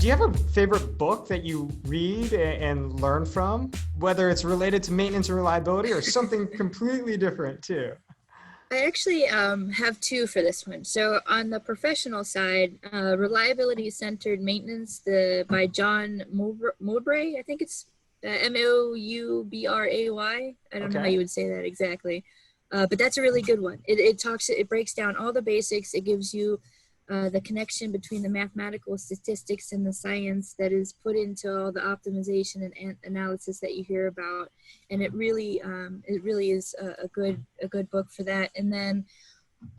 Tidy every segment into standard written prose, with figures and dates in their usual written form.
Do you have a favorite book that you read and learn from, whether it's related to maintenance and reliability or something completely different too? I actually have two for this one. So on the professional side, Reliability Centered Maintenance by John Mowbray. I think it's Moubray. I don't know how Okay. you would say that exactly. But that's a really good one. It breaks down all the basics. It gives you the connection between the mathematical statistics and the science that is put into all the optimization and analysis that you hear about, and it really is a good book for that. And then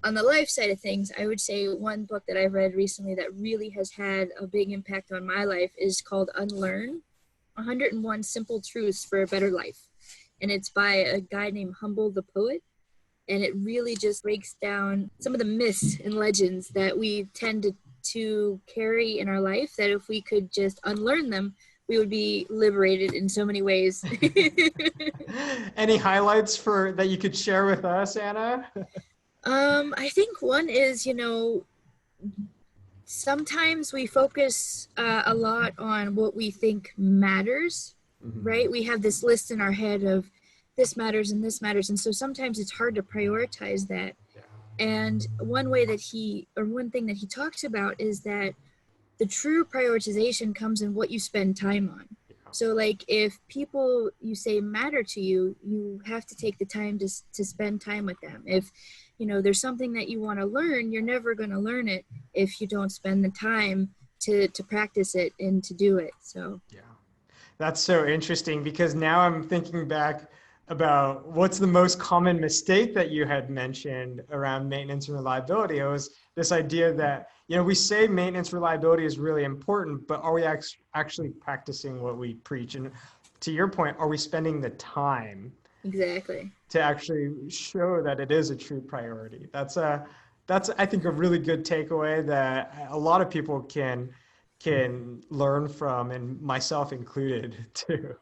on the life side of things, I would say one book that I've read recently that really has had a big impact on my life is called Unlearn: 101 Simple Truths for a Better Life, and it's by a guy named Humble the Poet. And it really just breaks down some of the myths and legends that we tend to carry in our life, that if we could just unlearn them, we would be liberated in so many ways. Any highlights for that you could share with us, Anna? I think one is, sometimes we focus a lot on what we think matters, Mhm. right? We have this list in our head of this matters and this matters. And so sometimes it's hard to prioritize that. Yeah. And one thing that he talks about is that the true prioritization comes in what you spend time on. So like if people you say matter to you, you have to take the time to spend time with them. If there's something that you want to learn, you're never going to learn it if you don't spend the time to practice it and to do it. So Yeah. That's so interesting because now I'm thinking back about what's the most common mistake that you had mentioned around maintenance and reliability. It was this idea that, we say maintenance reliability is really important, but are we actually practicing what we preach? And to your point, are we spending the time exactly. to actually show that it is a true priority? That's I think a really good takeaway that a lot of people can learn from, and myself included too.